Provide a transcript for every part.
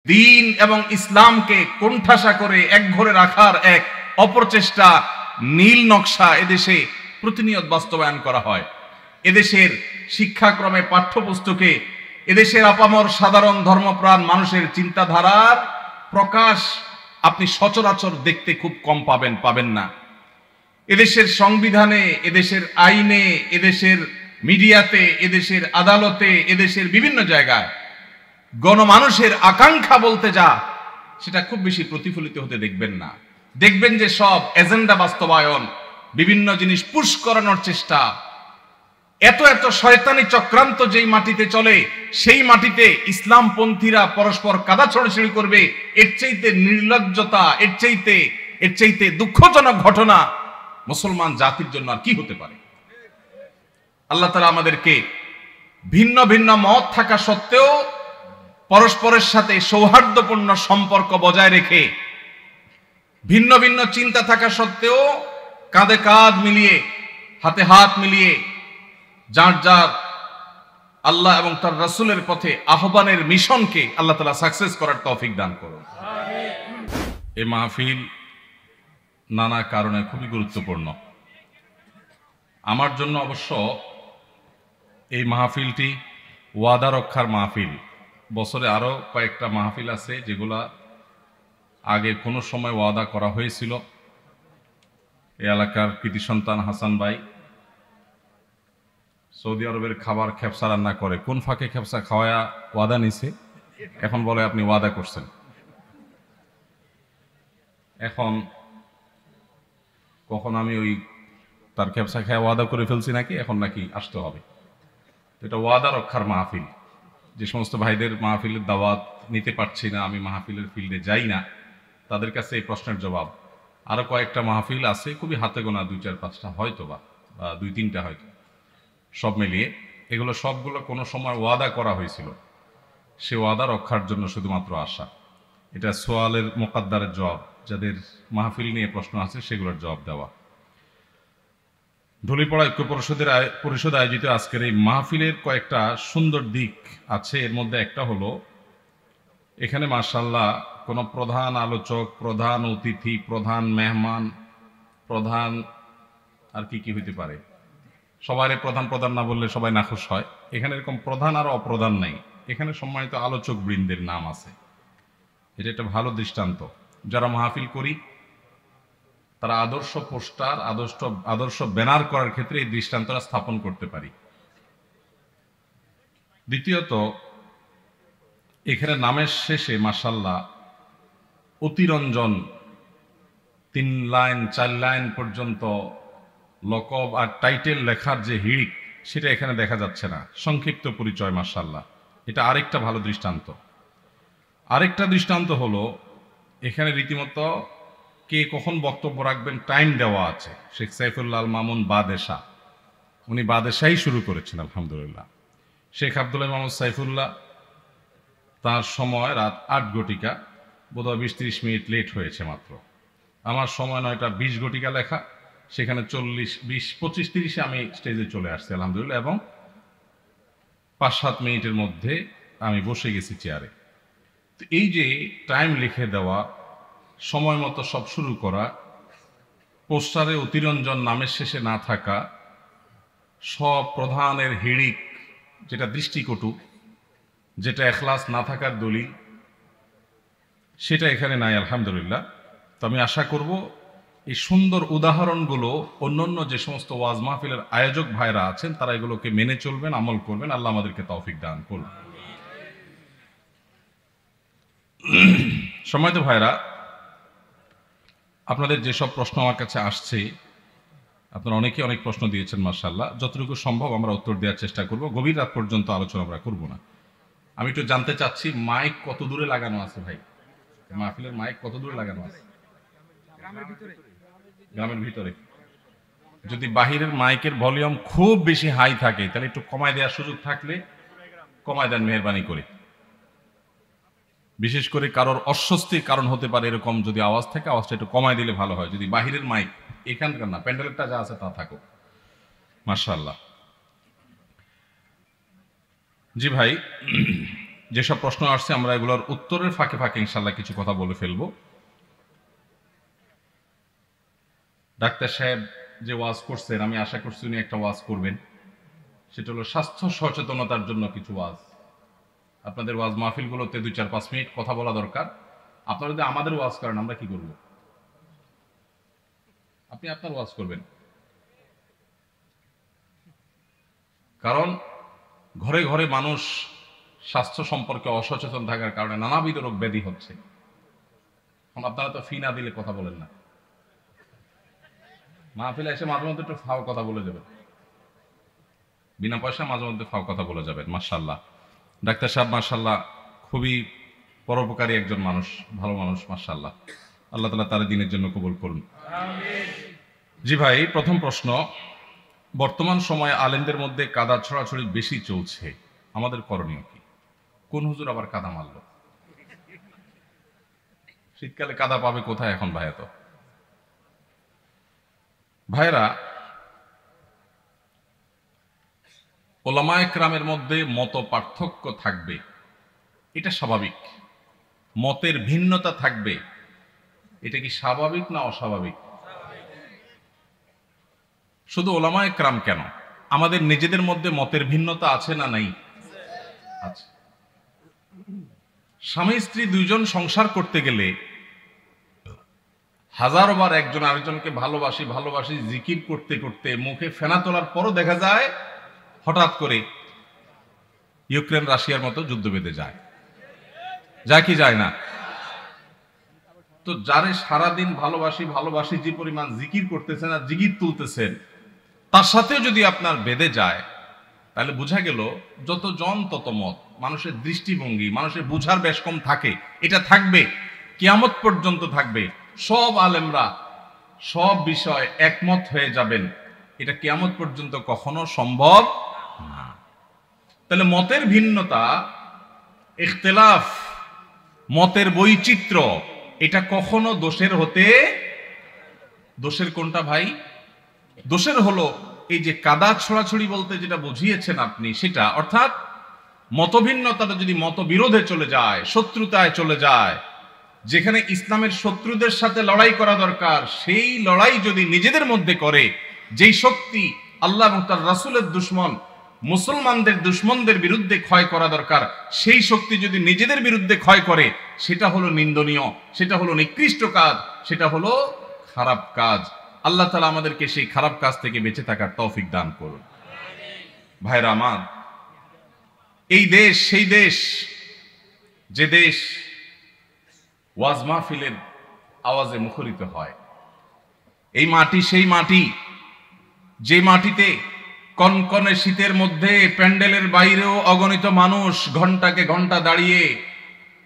দিন এবং ইসলামকে কোণঠাসা করে একঘরে রাখার এক অপরচেষ্টা নীল নকশা এদেশে প্রতিনিয়ত বাস্তবায়ন করা হয়। এদেশের শিক্ষাক্রমে পাঠ্যপুস্তকে এদেশের আপামর সাধারণ ধর্মপ্রাণ মানুষের চিন্তাধারার প্রকাশ আপনি সচরাচর দেখতে খুব কম পাবেন না। এদেশের সংবিধানে, এদেশের আইনে, এদেশের মিডিয়াতে, এদেশের আদালতে, এদেশের বিভিন্ন জায়গায় গণমানুষের আকাঙ্ক্ষা বলতে যা সেটা খুব বেশি প্রতিফলিত হতে দেখবেন না। দেখবেন যে সব এজেন্ডা বাস্তবায়ন, বিভিন্ন জিনিস পুশ করানোর চেষ্টা, এত এত শয়তানি চক্রান্ত যেই মাটিতে চলে সেই মাটিতে ইসলামপন্থীরা পরস্পর কাদা ছড়াছড়ি করবে, এর চাইতে নির্লজ্জতা, এর চাইতে দুঃখজনক ঘটনা মুসলমান জাতির জন্য আর কি হতে পারে। আল্লাহ তাআলা আমাদেরকে ভিন্ন ভিন্ন মত থাকা সত্ত্বেও পরস্পরের সাথে সৌহার্দ্যপূর্ণ সম্পর্ক বজায় রেখে, ভিন্ন ভিন্ন চিন্তা থাকা সত্ত্বেও কাঁধে কাঁধ মিলিয়ে, হাতে হাত মিলিয়ে যার যার আল্লাহ এবং তার রাসূলের পথে আহ্বানের মিশনকে আল্লাহ তাআলা সাকসেস করার তৌফিক দান করুন। এই মাহফিল নানা কারণে খুবই গুরুত্বপূর্ণ। আমার জন্য অবশ্য এই মাহফিলটি ওয়াদা রক্ষার মাহফিল। বছরে আরো কয়েকটা মাহফিল আছে যেগুলা আগে কোনো সময় ওয়াদা করা হয়েছিল। এই এলাকার কৃতি সন্তান হাসান ভাই সৌদি আরবের খাবার খেপসা রান্না করে, কোন ফাঁকে খেপসা খাওয়ায়া ওয়াদা নিছে, এখন বলে আপনি ওয়াদা করছেন। এখন কখন আমি ওই তার খেপসা খাওয়া ওয়াদা করে ফেলছি নাকি, এখন নাকি আসতে হবে। এটা ওয়াদা রক্ষার মাহফিল। যে সমস্ত ভাইদের মাহফিলের দাওয়াত নিতে পারছি না, আমি মাহফিলের ফিল্ডে যাই না, তাদের কাছে এই প্রশ্নের জবাব। আরো কয়েকটা মাহফিল আছে, খুবই হাতে গোনা 2-4-5টা হয়তো বা 2-3টা হয়তো, সব মিলিয়ে এগুলো সবগুলো কোনো সময় ওয়াদা করা হয়েছিল। সে ওয়াদা রক্ষার জন্য শুধুমাত্র আশা। এটা সোয়ালের মোকাদ্দারের জবাব, যাদের মাহফিল নিয়ে প্রশ্ন আছে সেগুলোর জবাব দেওয়া। ঢলিপাড়া ঐক্য পরিষদ আয়োজিত আজকের এই মাহফিলের কয়েকটা সুন্দর দিক আছে। এর মধ্যে একটা হলো, এখানে মাশাআল্লাহ কোনো প্রধান আলোচক, প্রধান অতিথি, প্রধান মেহমান, প্রধান আর কি হইতে পারে, সবাই প্রধান না বললে সবাই নাখুশ হয়। এখানে এরকম প্রধান আর অপ্রধান নাই, এখানে সম্মানিত আলোচক বৃন্দের নাম আছে। এটা একটা ভালো দৃষ্টান্ত। যারা মাহফিল করি তারা আদর্শ পোস্টার, আদর্শ ব্যানার করার ক্ষেত্রে এই দৃষ্টান্তটা স্থাপন করতে পারি। দ্বিতীয়ত, এখানে নামের শেষে মাশাআল্লাহ অতিরঞ্জন 3 লাইন 4 লাইন পর্যন্ত লকব আর টাইটেল লেখার যে হিড়িক, সেটা এখানে দেখা যাচ্ছে না। সংক্ষিপ্ত পরিচয়, মাশাআল্লাহ, এটা আরেকটা ভালো দৃষ্টান্ত। আরেকটা দৃষ্টান্ত হলো, এখানে রীতিমতো কে কখন বক্তব্য রাখবেন টাইম দেওয়া আছে। শেখ সাইফুল্লাহ আল মামুন বাদেশা, উনি বাদেশাই শুরু করেছেন আলহামদুলিল্লাহ। শেখ আব্দুল মোহাম্মদ সাইফুল্লাহ, তার সময় রাত 8 ঘটিকা, বোধহয় 20-30 মিনিট লেট হয়েছে মাত্র। আমার সময় 9টা 20 ঘটিকা লেখা, সেখানে 40, 20, 25, 30-এ আমি স্টেজে চলে আসছি আলহামদুলিল্লাহ, এবং 5-7 মিনিটের মধ্যে আমি বসে গেছি চেয়ারে। তো এই যে টাইম লিখে দেওয়া, সময় মতো সব শুরু করা, পোস্টারে অতিরঞ্জন নামের শেষে না থাকা, সব প্রধানের হিড়িক যেটা দৃষ্টিকটু, যেটা এখলাস না থাকার দলিল, সেটা এখানে নাই আলহামদুলিল্লাহ। তো আমি আশা করব এই সুন্দর উদাহরণগুলো অন্যান্য যে সমস্ত ওয়াজ মাহফিলের আয়োজক ভাইরা আছেন তারা এগুলোকে মেনে চলবেন, আমল করবেন। আল্লাহ আমাদেরকে তৌফিক দান করুন। সম্মানিত ভাইরা, আপনাদের যেসব প্রশ্ন আমার কাছে আসছে, আপনারা অনেকে অনেক প্রশ্ন দিয়েছেন মাশাআল্লাহ। যতটুকু সম্ভব আমরা উত্তর দেওয়ার চেষ্টা করব। গভীর রাত পর্যন্ত আলোচনা আমরা করব না। আমি একটু জানতে চাচ্ছি, মাইক কত দূরে লাগানো আছে ভাই? মাহফিলের মাইক কত দূরে লাগানো আছে? গ্রামের ভিতরে। যদি বাহিরের মাইকের ভলিউম খুব বেশি হাই থাকে তাহলে একটু কমায় দেওয়ার সুযোগ থাকলে কমায় দেন মেহেরবানি করে। বিশেষ করে কারোর অস্বস্তির কারণ হতে পারে এরকম যদি আওয়াজ থাকে, আওয়াজটা একটু কমায় দিলে ভালো হয়। যদি বাহিরের মাইক, এখানকার না, প্যান্ডেলেরটা যা আছে তা থাকো। মাশাআল্লাহ। জি ভাই, যেসব প্রশ্ন আসছে আমরা এগুলোর উত্তরের ফাঁকে ফাঁকে ইনশাল্লাহ কিছু কথা বলে ফেলবো। ডাক্তার সাহেব যে ওয়াজ করছেন, আমি আশা করছি উনি একটা ওয়াজ করবেন, সেটা হলো স্বাস্থ্য সচেতনতার জন্য কিছু ওয়াজ। আপনাদের ওয়াজ মাহফিলগুলোতে 2-4-5 মিনিট কথা বলা দরকার। আপনারা যদি আমাদের ওয়াজ করেন আমরা কি করব? আপনি আপনার ওয়াজ করবেন, কারণ ঘরে ঘরে মানুষ স্বাস্থ্য সম্পর্কে অসচেতন থাকার কারণে নানাবিধ রোগ ব্যাধি হচ্ছে। এখন আপনারা তো ফি না দিলে কথা বলেন না, মাহফিলে এসে মাঝে মধ্যে একটু ফাও কথা বলে যাবেন, বিনা পয়সা মাঝে মধ্যে ফাও কথা বলে যাবেন। মাশাআল্লাহ, ডাক্তার সাহেব মাশাআল্লাহ খুবই পরোপকারী একজন মানুষ, ভালো মানুষ মাশাআল্লাহ। আল্লাহ তাআলা তার দিনের জন্য কবুল করুন। জি ভাই, প্রথম প্রশ্ন, বর্তমান সময়ে আলেমদের মধ্যে কাদা ছড়াছড়ি বেশি চলছে, আমাদের করণীয় কি? কোন হুজুর আবার কাদা মারল? শীতকালে কাদা পাবে কোথায় এখন ভাইয়া? তো ভাইরা, ওলামায়ে কেরামের মধ্যে মত পার্থক্য থাকবে, এটা স্বাভাবিক। মতের ভিন্নতা থাকবে, এটা কি স্বাভাবিক না অস্বাভাবিক? শুধু ওলামায়ে কেরাম কেন, আমাদের নিজেদের মধ্যে মতের ভিন্নতা আছে না নাই? আছে। স্বামী স্ত্রী দুইজন সংসার করতে গেলে হাজারো বার একজন আরেকজনকে ভালোবাসি ভালোবাসি জিকির করতে করতে মুখে ফেনা তোলার পরও দেখা যায় হঠাৎ করে ইউক্রেন রাশিয়ার মতো যুদ্ধ বেঁধে যায়। যায় কি যায় না? তো যারে সারাদিন ভালোবাসি ভালোবাসি যে পরিমাণ জিকির করতেছেন আর জিকির তুলতেছেন, তার সাথে যদি আপনার বেঁধে যায়, তাহলে বোঝা গেল যত জন তত মত। মানুষের দৃষ্টিভঙ্গি, মানুষের বুঝার বেশ কম থাকে, এটা থাকবে, কিয়ামত পর্যন্ত থাকবে। সব আলেমরা সব বিষয় একমত হয়ে যাবেন, এটা কিয়ামত পর্যন্ত কখনো সম্ভব না। তাহলে মতের ভিন্নতা, ইখতিলাফ, মতের বৈচিত্র্য, এটা কখনো দোষের হতে, দোষের কোনটা ভাই? দোষের হলো এই যে কাদা ছড়াছড়ি বলতে যেটা বুঝিয়েছেন আপনি, সেটা অর্থাৎ মতভিন্নতাটা যদি মতবিরোধে চলে যায়, শত্রুতায় চলে যায়, যেখানে ইসলামের শত্রুদের সাথে লড়াই করা দরকার, সেই লড়াই যদি নিজেদের মধ্যে করে, যেই শক্তি আল্লাহ এবং তার রাসূলের দুশমন মুসলমানদের দুশমনদের বিরুদ্ধে ক্ষয় করা দরকার, সেই শক্তি যদি নিজেদের বিরুদ্ধে ক্ষয় করে, সেটা হলো নিন্দনীয়, সেটা হলো নিকৃষ্ট কাজ, সেটা হলো খারাপ কাজ। আল্লাহ তাআলা আমাদেরকে সেই খারাপ কাজ থেকে বেঁচে থাকার তৌফিক দান করুন। ভাইরা আমার, এই দেশ সেই দেশ, যে দেশ ওয়াজ মাহফিলের আওয়াজে মুখরিত হয়। এই মাটি সেই মাটি, যে মাটিতে কনকনে শীতের মধ্যে প্যান্ডেলের বাইরেও অগণিত মানুষ ঘন্টাকে ঘন্টা দাঁড়িয়ে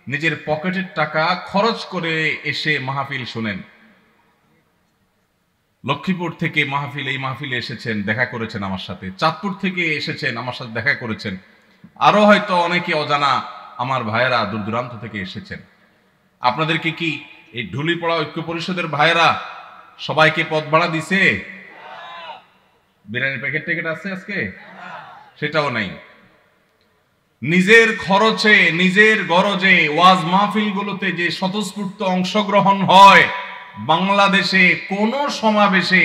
নিজের পকেটের টাকা খরচ করে এসে মাহফিল শুনেন। লক্ষ্মীপুর থেকে এই মাহফিলে এসেছেন, দেখা করেছেন আমার সাথে। চাঁদপুর থেকে এসেছেন, আমার সাথে দেখা করেছেন। আরো হয়তো অনেকে অজানা আমার ভাইয়েরা দূর দূরান্ত থেকে এসেছেন। আপনাদেরকে কি এই ঢুলিপড়া ঐক্য পরিষদের ভাইয়েরা সবাইকে পথ ভাড়া দিছে? বিরিয়ানির প্যাকেট ট্যাকেট আছে আজকে? সেটাও নাই। নিজের খরচে, নিজের গরজে ওয়াজ মাহফিলগুলোতে যে স্বতঃস্ফূর্ত অংশগ্রহণ হয়, বাংলাদেশে কোন সমাবেশে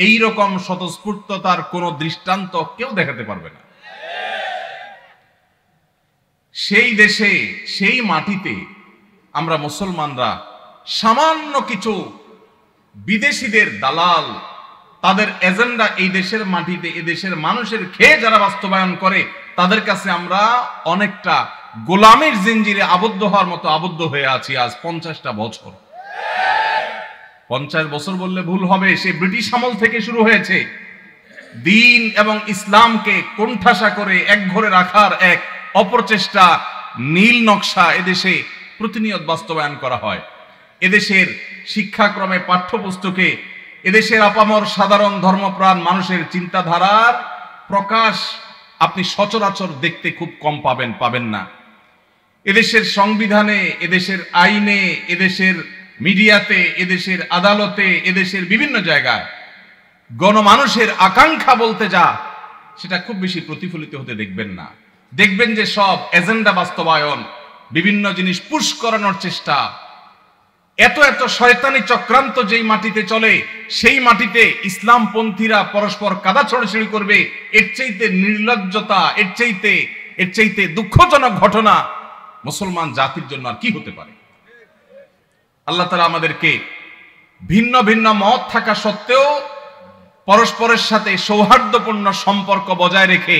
এইরকম স্বতঃস্ফূর্ততার কোন দৃষ্টান্ত কেউ দেখাতে পারবে না। সেই দেশে, সেই মাটিতে আমরা মুসলমানরা সামান্য কিছু বিদেশিদের দালাল, তাদের এজেন্ডা এই দেশের মাটিতে, এই দেশের মানুষের খেয়ে যারা বাস্তবায়ন করে, তাদের কাছে আমরা অনেকটা গোলামের জিঞ্জিরে আবদ্ধ হওয়ার মতো আবদ্ধ হয়ে আছি আজ 50টা বছর। 50 বছর বললে ভুল হবে, সে ব্রিটিশ আমল থেকে শুরু হয়েছে। দ্বীন এবং ইসলামকে কোণঠাসা করে একঘরে রাখার এক অপরচেষ্টা, নীল নকশা এদেশে প্রতিনিয়ত বাস্তবায়ন করা হয়। এদেশের শিক্ষাক্রমে, পাঠ্যপুস্তকে এদেশের আপামর সাধারণ ধর্মপ্রাণ মানুষের চিন্তাধারার প্রকাশ আপনি সচরাচর দেখতে খুব কম পাবেন না। এদেশের সংবিধানে, এদেশের আইনে, এদেশের মিডিয়াতে, এদেশের আদালতে, এদেশের বিভিন্ন জায়গায় গণমানুষের আকাঙ্ক্ষা বলতে যা, সেটা খুব বেশি প্রতিফলিত হতে দেখবেন না। দেখবেন যে সব এজেন্ডা বাস্তবায়ন, বিভিন্ন জিনিস পুশ করানোর চেষ্টা, এত এত শয়তানি চক্রান্ত যেই মাটিতে চলে, সেই মাটিতে ইসলামপন্থীরা পরস্পর কাদা ছড়াছড়ি করবে, এর চাইতে নির্লজ্জতা, এর চাইতে দুঃখজনক ঘটনা মুসলমান জাতির জন্য আর কি হতে পারে? আল্লাহ তাআলা আমাদেরকে ভিন্ন ভিন্ন মত থাকা সত্ত্বেও পরস্পরের সাথে সৌহার্দ্যপূর্ণ সম্পর্ক বজায় রেখে,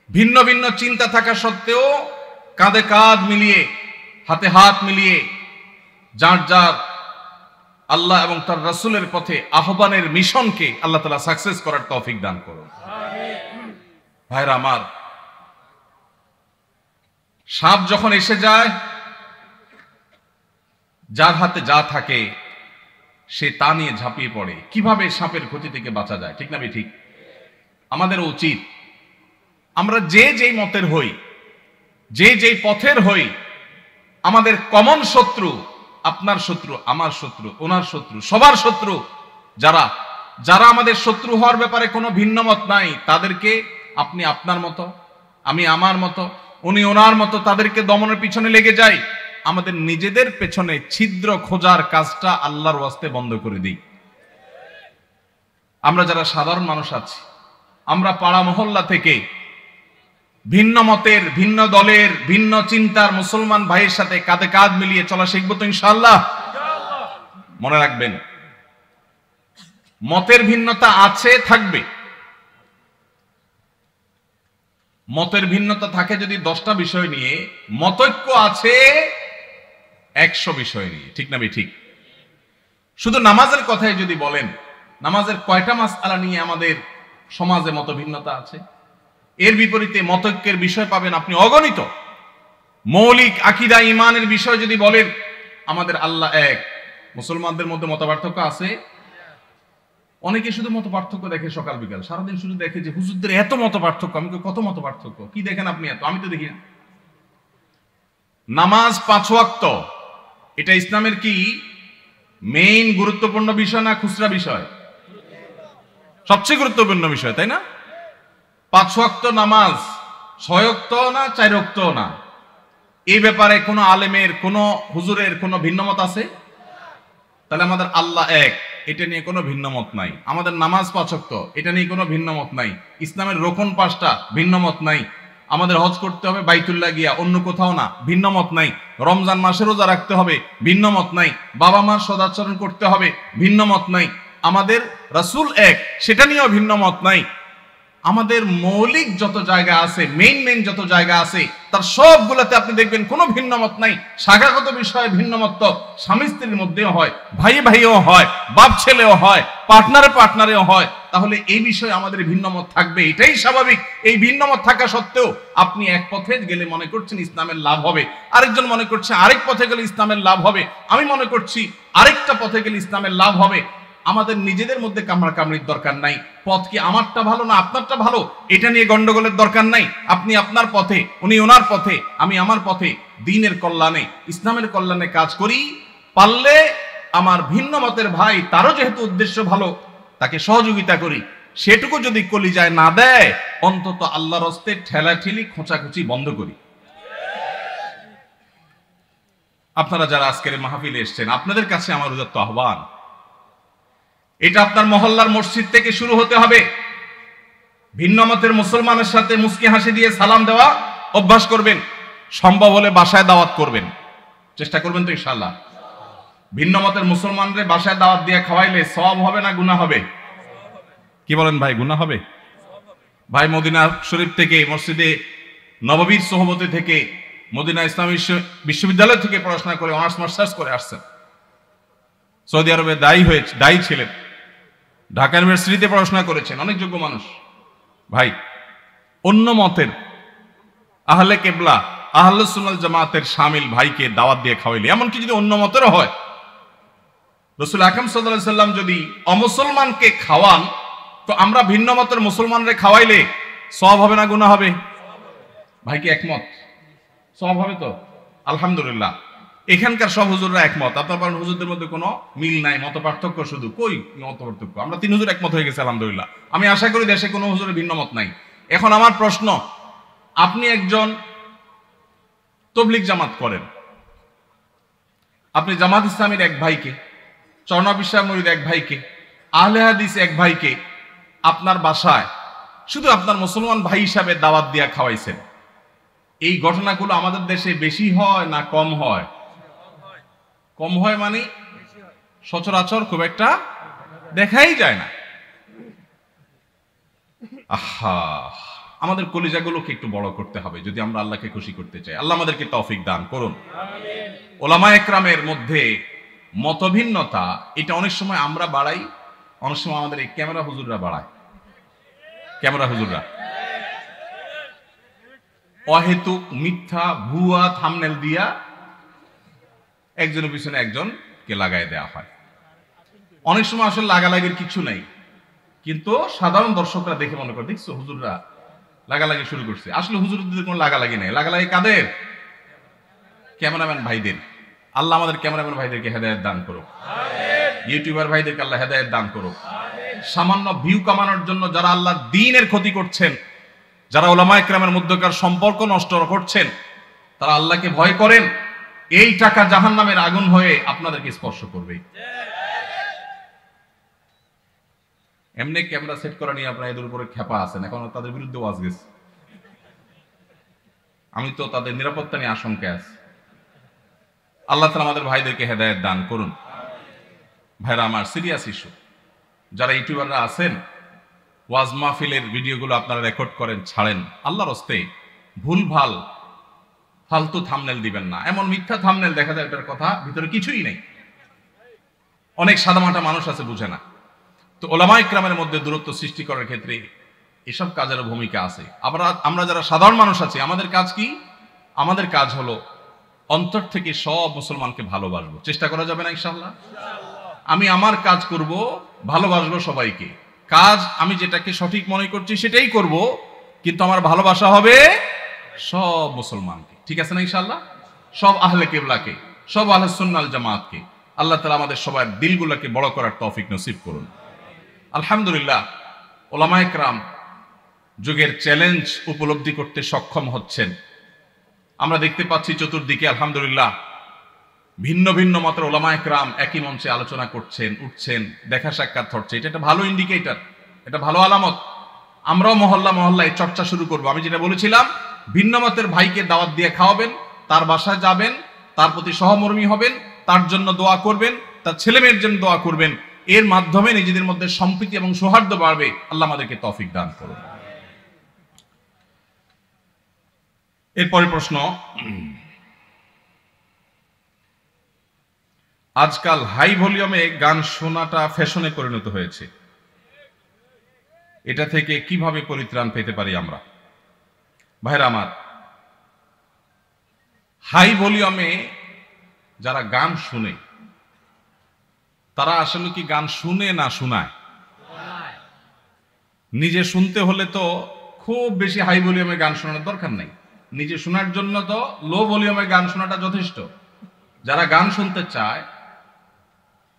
ভিন্ন ভিন্ন চিন্তা থাকা সত্ত্বেও কাঁধে কাঁধ মিলিয়ে, হাতে হাত মিলিয়ে যার যার আল্লাহ এবং তার রাসূলের পথে আহ্বানের মিশনকে আল্লাহ তাআলা সাকসেস করার তৌফিক দান করুন। ভাইরা আমার, সাপ যখন এসে যায়, যার হাতে যা থাকে সে তা নিয়ে ঝাঁপিয়ে পড়ে। কিভাবে সাপের ক্ষতি থেকে বাঁচা যায়, ঠিক না ঠিক? আমাদের উচিত আমরা যে যেই মতের হই, যে যেই পথের হই, আমাদের কমন শত্রু, আপনার শত্রু, আমার শত্রু, ওনার শত্রু, সবার শত্রু যারা যারা আমাদের শত্রু হওয়ার ব্যাপারে কোনো ভিন্ন মত নাই, তাদেরকে আপনি আপনার মতো, আমি আমার মতো, উনি ওনার মতো, তাদেরকে দমনের পিছনে লেগে যাই। আমাদের নিজেদের পেছনে ছিদ্র খোঁজার কাজটা আল্লাহর ওয়াস্তে বন্ধ করে দিই। আমরা যারা সাধারণ মানুষ আছি, আমরা পাড়া মহল্লা থেকে ভিন্ন মতের, ভিন্ন দলের, ভিন্ন চিন্তার মুসলমান ভাইয়ের সাথে কাঁধে কাঁধ মিলিয়ে চলা শিখবো তো ইনশাআল্লাহ। মনে রাখবেন, মতের ভিন্নতা আছে, থাকবে। মতের ভিন্নতা থাকে যদি 10টা বিষয় নিয়ে, মতৈক্য আছে 100 বিষয় নিয়ে, ঠিক না ঠিক? শুধু নামাজের কথাই যদি বলেন, নামাজের কয়টা মাসআলা নিয়ে আমাদের সমাজে মত ভিন্নতা আছে? এর বিপরীতে মতৈক্যের বিষয় পাবেন আপনি অগণিত। মৌলিক আকীদা ঈমানের বিষয় যদি বলেন, আমাদের আল্লাহ এক। মুসলমানদের মধ্যে মত পার্থক্য আছে। অনেকে শুধু মত পার্থক্য দেখে সকাল বিকাল, সারাদিন শুধু দেখে যে হুজুরদের এত মত পার্থক্য। আমি কত মত পার্থক্য? কি দেখেন আপনি এত? আমি তো দেখি না। নামাজ 5 ওয়াক্ত, এটা ইসলামের কি মেইন গুরুত্বপূর্ণ বিষয় না খুচরা বিষয়? সবচেয়ে গুরুত্বপূর্ণ বিষয়, তাই না? 5 ওয়াক্ত নামাজ 6 ওয়াক্ত না 4 ওয়াক্ত না, এই ব্যাপারে কোনো আলেমের, কোনো হুজুরের কোনো ভিন্নমত আছে? তাহলে আমাদের আল্লাহ এক, এটা নিয়ে কোনো ভিন্নমত নাই। আমাদের নামাজ 5 ওয়াক্ত, এটা নিয়ে কোনো ভিন্নমত নাই। ইসলামের রোকন 5টা, ভিন্নমত নাই। আমাদের হজ করতে হবে বাইতুল্লাহ গিয়া, অন্য কোথাও না, ভিন্নমত নাই। রমজান মাসে রোজা রাখতে হবে, ভিন্নমত নাই। বাবা মার সদাচরণ করতে হবে, ভিন্নমত নাই। আমাদের রাসূল এক, সেটা নিয়েও ভিন্নমত নাই। আমাদের মৌলিক যত জায়গা আছে, মেইন যত জায়গা আছে, তার সবগুলোতে আপনি দেখবেন কোনো ভিন্নমত নাই। শাখাগত বিষয়ে ভিন্নমত তো স্বামী স্ত্রীর মধ্যেও হয়, ভাই ভাইও হয়, বাপ ছেলেও হয়, পার্টনারেও হয়। তাহলে এই বিষয়ে আমাদের ভিন্নমত থাকবে, এটাই স্বাভাবিক। এই ভিন্নমত থাকা সত্ত্বেও আপনি এক পথে গেলে মনে করছেন ইসলামের লাভ হবে, আরেকজন মনে করছে আরেক পথে গেলে ইসলামের লাভ হবে, আমি মনে করছি আরেকটা পথে গেলে ইসলামের লাভ হবে। আমাদের নিজেদের মধ্যে কামড়াকামড়ির দরকার নাই। পথ কি আমারটা ভালো না আপনারটা ভালো, এটা নিয়ে গন্ডগোলের দরকার নাই। আপনি আপনার পথে, উনি ওনার পথে, আমি আমার পথে, দ্বীনের কল্যাণে, ইসলামের কল্যাণে কাজ করি। পারলে আমার ভিন্ন মতের ভাই, তারও যেহেতু উদ্দেশ্য ভালো, তাকে সহযোগিতা করি। সেটুকু যদি কলিজায় না দেয়, অন্তত আল্লাহর হস্তে ঠেলাঠেলি, খোঁচাখুচি বন্ধ করি। আপনারা যারা আজকের মাহফিলে এসেছেন, আপনাদের কাছে আমার উদাত্ত আহ্বান, এটা আপনার মহল্লার মসজিদ থেকে শুরু হতে হবে। ভিন্ন মতের মুসলমানের সাথে মুস্কি হাসি দিয়ে সালাম দেওয়া অভ্যাস করবেন। সম্ভব হলে বাসায় দাওয়াত করবেন, চেষ্টা করবেন তো ইনশাআল্লাহ। ভিন্ন মতের মুসলমানদের বাসায় দাওয়াত দিয়ে খাওয়াইলে সওয়াব হবে না গুনাহ হবে? কি বলেন ভাই, গুনাহ হবে? ভাই মদিনা শরীফ থেকে, মসজিদে নববীর সোহবতে থেকে, মদিনা ইসলামী বিশ্ববিদ্যালয় থেকে পড়াশোনা করে অনার্স মাস্টার্স করে আসছেন। সৌদি আরবে দায়ী ছিলেন, ঢাকা ইউনিভার্সিটিতে পড়াশোনা করেছেন, অনেক যোগ্য মানুষ। ভাই, অন্য মতের আহলে কেবলা, আহলে সুন্নাত জামাতের শামিল ভাইকে দাওয়াত দিয়ে খাওয়াইলে, এমনকি যদি অন্য মতেরও হয়, রাসূল আকরাম সাল্লাল্লাহু আলাইহি সাল্লাম যদি অমুসলমানকে খাওয়ান, তো আমরা ভিন্ন মতের মুসলমানরে খাওয়াইলে সওয়াব হবে না গুনাহ হবে? ভাই কি একমত? সওয়াব হবে তো? আলহামদুলিল্লাহ। এখানকার সব হুজুররা একমত। আপনার পারেন হুজুরদের মধ্যে কোনো মিল নাই, মত পার্থক্য শুধু। কই মত পার্থক্য? আমরা 3 হুজুর একমত হয়ে গেছে আলহামদুলিল্লাহ। আমি আশা করি দেশে কোনো হুজুরের ভিন্ন মত নাই। এখন আমার প্রশ্ন, আপনি একজন তবলিগ জামাত করেন, আপনি জামাত ইসলামের এক ভাইকে, চরনা বিশ্বাস মরিদ এক ভাইকে, আহলে হাদিস এক ভাইকে আপনার বাসায় শুধু আপনার মুসলমান ভাই হিসাবে দাওয়াত দিয়া খাওয়াইছেন। এই ঘটনাগুলো আমাদের দেশে বেশি হয় না কম হয়? কম হয় মানে সচরাচর খুব একটা দেখাই যায় না। আহা, আমাদের কলিজাগুলোকে একটু বড় করতে হবে যদি আমরা আল্লাহকে খুশি করতে চাই। আল্লাহ আমাদেরকে তৌফিক দান করুন। ওলামা একরামের মধ্যে মতভিন্নতা এটা অনেক সময় আমরা বাড়াই, অনেক সময় আমাদের এই ক্যামেরা হুজুররা বাড়ায়। ক্যামেরা হুজুররা অহেতুক মিথ্যা ভুয়া থাম্বনেল দিয়া একজনের পিছনে একজনকে লাগাই দেওয়া হয়। অনেক সময় আসলে লাগালাগির কিছু নাই, কিন্তু সাধারণ দর্শকরা দেখে মনে করে দেখছো হুজুররা লাগালাগি শুরু করছে। আসলে হুজুরদের কোনো লাগালাগি নেই, লাগালাগি কাদের? ক্যামেরাম্যান ভাইদের। আল্লাহ আমাদের ক্যামেরাম্যান ভাইদেরকে হেদায়েত দান করুক, ইউটিউবার ভাইদেরকে আল্লাহ হেদায়েত দান করুক। সামান্য ভিউ কামানোর জন্য যারা আল্লাহর দ্বীনের ক্ষতি করছেন, যারা উলামা ইকরামের মধ্যকার সম্পর্ক নষ্ট করছেন, তারা আল্লাহকে ভয় করেন। এই টাকা জাহান্নামের আগুন হয়ে আপনাদেরকে স্পর্শ করবে। এমনি ক্যামেরা সেট করা নিয়ে আপনারা এদের উপরে খেপা আছেন, এখন তাদের বিরুদ্ধে ওয়াজ গেছে। আমি তো তাদের নিরাপত্তা নিয়ে আশঙ্কা আছে। আল্লাহ তাআলা আমাদের ভাইদেরকে হেদায়েত দান করুন। ভাইরা আমার, সিরিয়াস ইস্যু। যারা ইউটিউবাররা আছেন, ওয়াজ মাহফিলের ভিডিওগুলো আপনারা রেকর্ড করেন, ছাড়েন, আল্লাহর হস্তে ভুলভাল ফালতু থাম্বনেল দিবেন না। এমন মিথ্যা থাম্বনেল দেখা যায় এটার কথা ভিতরে কিছুই নেই। অনেক সাদামাটা মানুষ আছে, বুঝে না। তো ওলামা ইকরামের মধ্যে দূরত্ব সৃষ্টি করার ক্ষেত্রে এসব কাজের ভূমিকা আছে। আমরা যারা সাধারণ মানুষ আছি, আমাদের কাজ কি? আমাদের কাজ হলো অন্তর থেকে সব মুসলমানকে ভালোবাসবো। চেষ্টা করা যাবে না ইনশাআল্লাহ? আমি আমার কাজ করব, ভালোবাসবো সবাইকে। কাজ আমি যেটাকে সঠিক মনে করছি সেটাই করব, কিন্তু আমার ভালোবাসা হবে সব মুসলমানকে। ঠিক আছে না ইনশাআল্লাহ? সব আহলে কিবলাকে, সব আহলে সুন্নাল জামাতকে। আল্লাহ তাআলা আমাদের সবার দিলগুলোকে বড় করার তৌফিক নসিব করুন। আলহামদুলিল্লাহ, ওলামা ইকরাম যুগের চ্যালেঞ্জ উপলব্ধি করতে সক্ষম হচ্ছেন। আমরা দেখতে পাচ্ছি চতুর্দিকে আলহামদুলিল্লাহ ভিন্ন ভিন্ন মতের ওলামা ইকরাম একই মঞ্চে আলোচনা করছেন, উঠছেন, দেখা সাক্ষাৎ হচ্ছে। এটা একটা ভালো ইন্ডিকেটর, এটা ভালো আলামত। আমরাও মহল্লা মহল্লায় চর্চা শুরু করব। আমি যেটা বলেছিলাম, ভিন্ন মতের ভাইকে দাওয়াত দিয়ে খাওয়াবেন, তার বাসায় যাবেন, তার প্রতি সহমর্মী হবেন, তার জন্য দোয়া করবেন, তার ছেলেমেয়ের জন্য দোয়া করবেন। এর মাধ্যমে নিজেদের মধ্যে সম্প্রীতি এবং সৌহার্দ্য বাড়বে। আল্লাহ আমাদেরকে তৌফিক দান করুন। এরপরে প্রশ্ন, আজকাল হাই ভলিউমে গান শোনাটা ফ্যাশনে পরিণত হয়েছে, এটা থেকে কিভাবে পরিত্রাণ পেতে পারি আমরা? ভাইরা আমার, হাই ভলিউমে যারা গান শুনে, তারা আসলে কি গান শুনে না শোনায়? নিজে শুনতে হলে তো খুব বেশি হাই ভলিউমে গান শোনার দরকার নেই। নিজে শোনার জন্য তো লো ভলিউমে গান শোনাটা যথেষ্ট। যারা গান শুনতে চায়,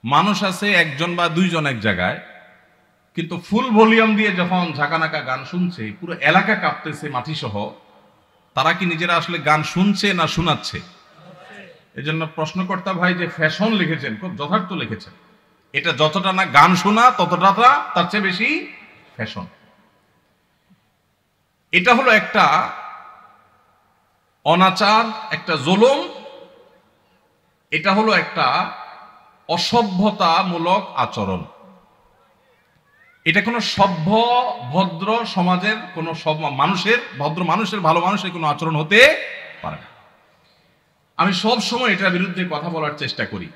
মানুষ আছে একজন বা দুইজন এক জায়গায়, কিন্তু ফুল ভলিউম দিয়ে যখন ঝাঁকানাকা গান শুনছে, পুরো এলাকা কাঁপতেছে মাটি সহ, তারা কি নিজেরা আসলে গান শুনছে না শোনাচ্ছে? এজন্য প্রশ্নকর্তা ভাই যে ফ্যাশন লিখেছেন, খুব যথার্থ লিখেছেন। এটা যতটা না গান শোনা, ততটা তার চেয়ে বেশি ফ্যাশন। এটা হলো একটা অনাচার, একটা জুলুম, এটা হলো একটা অসভ্যতামূলক আচরণ। এটা কোনো সভ্য ভদ্র সমাজের কোনো মানুষের, ভদ্র মানুষের, ভালো মানুষের কোনো আচরণ হতে পারে না। আমি সব সময় এটার বিরুদ্ধে কথা বলার চেষ্টা করি।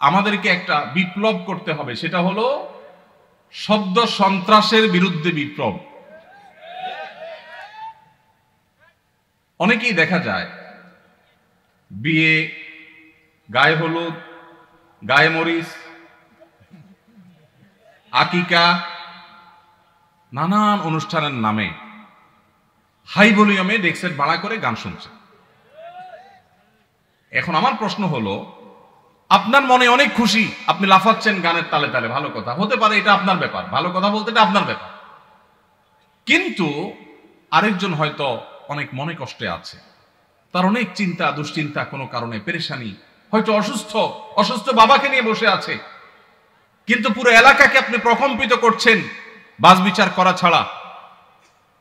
আমাদেরকে একটা বিপ্লব করতে হবে, সেটা হলো শব্দ সন্ত্রাসের বিরুদ্ধে বিপ্লব। অনেকেই দেখা যায় বিয়ে, গায়ে হলুদ, গায়ে মরিচ, আকিকা, নানান অনুষ্ঠানের নামে হাই ভলিউমে ডেক্সেট ভাড়া করে গান শুনছে। এখন আমার প্রশ্ন হলো, আপনার মনে অনেক খুশি, আপনি লাফাচ্ছেন গানের তালে তালে, ভালো কথা, হতে পারে, এটা আপনার ব্যাপার, ভালো কথা বলতে এটা আপনার ব্যাপার। কিন্তু আরেকজন হয়তো অনেক মনে কষ্টে আছে, তার অনেক চিন্তা দুশ্চিন্তা, কোনো কারণে পেরেশানি, হয়তো অসুস্থ বাবাকে নিয়ে বসে আছে, কিন্তু পুরো এলাকাকে আপনি প্রকম্পিত করছেন বাজ বিচার করা ছাড়া।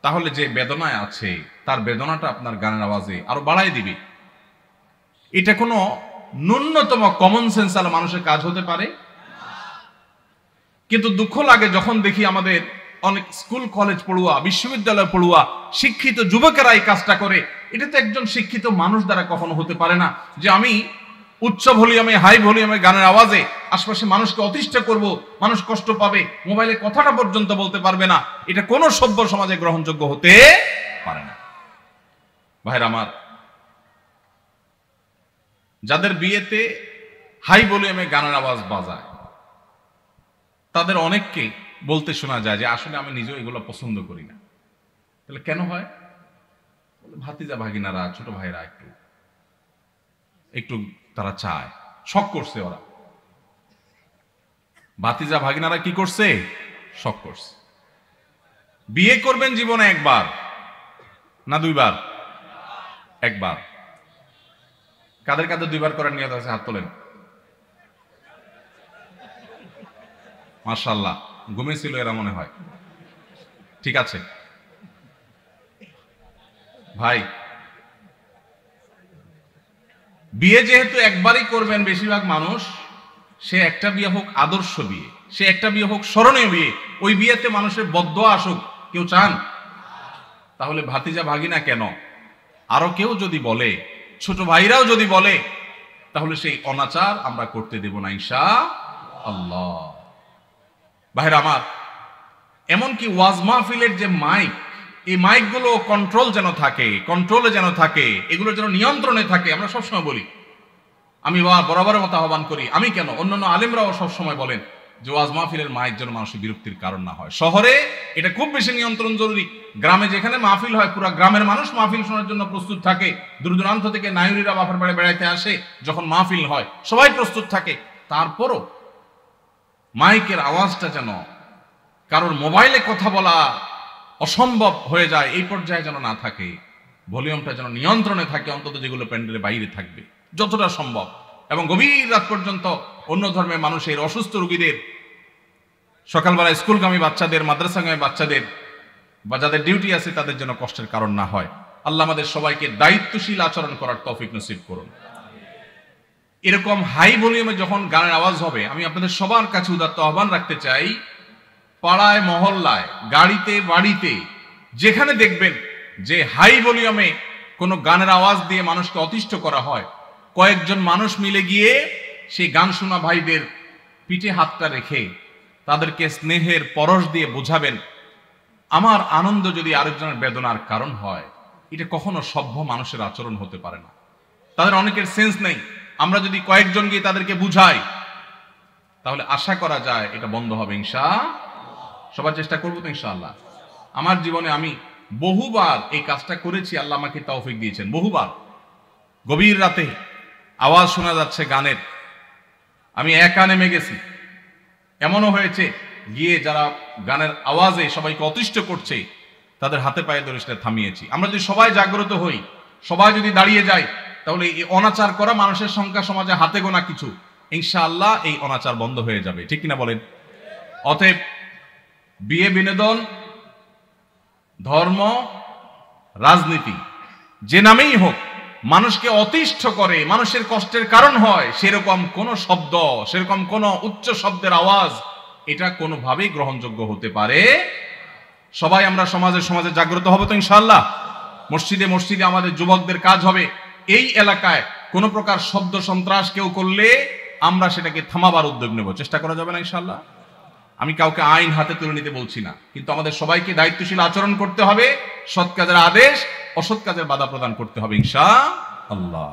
তাহলে যে বেদনায় আছে তার বেদনাটা আপনার গানের আওয়াজে আরো বাড়াই দিবে। এটা কোনো ন্যূনতম কমন সেন্স আর মানুষের কাজ হতে পারে? কিন্তু দুঃখ লাগে যখন দেখি আমাদের অনেক স্কুল কলেজ পড়ুয়া, বিশ্ববিদ্যালয় পড়ুয়া, শিক্ষিত যুবকেরা এই কাজটা করে। এটা তো একজন শিক্ষিত মানুষ দ্বারা কখনো হতে পারে না, যে আমি উচ্চ ভলিউমে হাই ভলিউমে গানের আওয়াজে আশপাশে মানুষকে অতিষ্ঠ করব, মানুষ কষ্ট পাবে, মোবাইলে কথাটা পর্যন্ত বলতে পারবে না। এটা কোন সভ্য সমাজে গ্রহণযোগ্য হতে পারে না। ভাইরা আমার, যাদের বিয়েতে হাই ভলিউমে গানের আওয়াজ বাজায় তাদের অনেককে বলতে শোনা যায় যে আসলে আমি নিজেও এগুলো পছন্দ করি না। তাহলে কেন হয়? ভাতিজা ভাগিনারা, ছোট ভাইরা একটু তারা চায়, শখ করছে ওরা। ভাতিজা ভাগিনারা কি করছে? শখ করছে। বিয়ে করবেন জীবনে একবার না দুইবার? একবার। কাদের কাদের দুইবার করার নিয়ত আছে হাত তোলেন। মাশাআল্লাহ, ঘুমিয়েছিল এরা মনে হয়। ঠিক আছে ভাই, বিয়ে যেহেতু একবারই করবেন বেশিরভাগ মানুষ, সে একটা বিয়ে হোক আদর্শ বিয়ে, সে একটা বিয়ে হোক স্মরণীয় বিয়ে, ওই বিয়েতে মানুষের বদদোয়া আসুক, কেউ চান? তাহলে ভাতিজা ভাগিনা কেন, আরো কেউ যদি বলে, ছোট ভাইরাও যদি বলে, তাহলে সেই অনাচার আমরা করতে দেব না ইনশাআল্লাহ। ভাইরা আমার, এমনকি ওয়াজ মাহফিলের যে মাইক, এই মাইকগুলো কন্ট্রোলে যেন থাকে, এগুলো যেন নিয়ন্ত্রণে থাকে। আমরা সবসময় বলি, আমি বরাবরের মতো আহ্বান করি, আমি কেন, অন্যান্য আলেমরাও সবসময় বলেন যে ওয়াজ মাহফিলের মাইক যেন মানুষের বিরক্তির কারণ না হয়। শহরে এটা খুব বেশি নিয়ন্ত্রণ জরুরি। গ্রামে যেখানে মাহফিল হয়, পুরো গ্রামের মানুষ মাহফিল শোনার জন্য প্রস্তুত থাকে। দূর দূরান্ত থেকে নায়ুরীরা বাপের বাড়ি বেড়াইতে আসে, যখন মাহফিল হয় সবাই প্রস্তুত থাকে। তারপরও মাইকের আওয়াজটা যেন কারোর মোবাইলে কথা বলা অসম্ভব হয়ে যায়, এই পর্যায়ে যেন না থাকে। ভলিউমটা যেন নিয়ন্ত্রণে থাকে, অন্তত যেগুলো প্যান্ডেলের বাইরে থাকবে যতটা সম্ভব। এবং গভীর রাত পর্যন্ত অন্য ধর্মের মানুষের, অসুস্থ রোগীদের, সকালবেলা স্কুলগামী বাচ্চাদের, মাদ্রাসাগামী বাচ্চাদের বা যাদের ডিউটি আছে তাদের জন্য কষ্টের কারণ না হয়। আল্লাহ আমাদের সবাইকে দায়িত্বশীল আচরণ করার তৌফিক নসিব করুন। এরকম হাই ভলিউমে যখন গানের আওয়াজ হবে, আমি আপনাদের সবার কাছে উদাত্ত আহ্বান রাখতে চাই, পাড়ায় মহল্লায়, গাড়িতে বাড়িতে, যেখানে দেখবেন যে হাই ভলিউমে কোনো গানের আওয়াজ দিয়ে মানুষকে অতিষ্ঠ করা হয়, কয়েকজন মানুষ মিলে গিয়ে সেই গান শোনা ভাইদের পিঠে হাতটা রেখে তাদেরকে স্নেহের পরশ দিয়ে বোঝাবেন, আমার আনন্দ যদি আরেকজনের বেদনার কারণ হয়, এটা কখনো সভ্য মানুষের আচরণ হতে পারে না। তাদের অনেকের সেন্স নেই। আমরা যদি কয়েকজন গিয়ে তাদেরকে বুঝাই, তাহলে আশা করা যায় এটা বন্ধ হবে ইনশাআল্লাহ। সবার চেষ্টা করবো তো ইনশাআল্লাহ। আমার জীবনে আমি বহুবার এই কাজটা করেছি, আল্লাহ আমাকে তৌফিক দিয়েছেন। বহুবার গভীর রাতে আওয়াজ শোনা যাচ্ছে গানের, আমি একা নেমে গেছি। এমনও হয়েছে গিয়ে যারা গানের আওয়াজে সবাইকে অতিষ্ঠ করছে তাদের হাতে পায়ে ধরে সেটা থামিয়েছি। আমরা যদি সবাই জাগ্রত হই, সবাই যদি দাঁড়িয়ে যাই, তাহলে এই অনাচার করা মানুষের সংখ্যা সমাজে হাতে গোনা কিছু, ইনশাআল্লাহ এই অনাচার বন্ধ হয়ে যাবে। ঠিক কিনা বলেন? অতএব বিয়ে, বিনোদন, ধর্ম, রাজনীতি, যে নামেই হোক, মানুষকে অতিষ্ঠ করে, মানুষের কষ্টের কারণ হয়, সেরকম কোন শব্দ, সেরকম কোন উচ্চ শব্দের আওয়াজ, এটা কোনোভাবেই গ্রহণযোগ্য হতে পারে। সবাই আমরা সমাজে জাগ্রত হব তো ইনশাআল্লাহ। মসজিদে মসজিদে আমাদের যুবকদের কাজ হবে, এই এলাকায় কোন প্রকার শব্দ সন্ত্রাস কেউ করলে আমরা সেটাকে থামাবার উদ্যোগ নেব। চেষ্টা করা যাবে না ইনশাআল্লাহ? আমি কাউকে আইন হাতে তুলে নিতে বলছি না, কিন্তু আমাদের সবাইকে দায়িত্বশীল আচরণ করতে হবে, সৎ কাজের আদেশ, অসৎ কাজের বাধা প্রদান করতে হবে ইনশাআল্লাহ।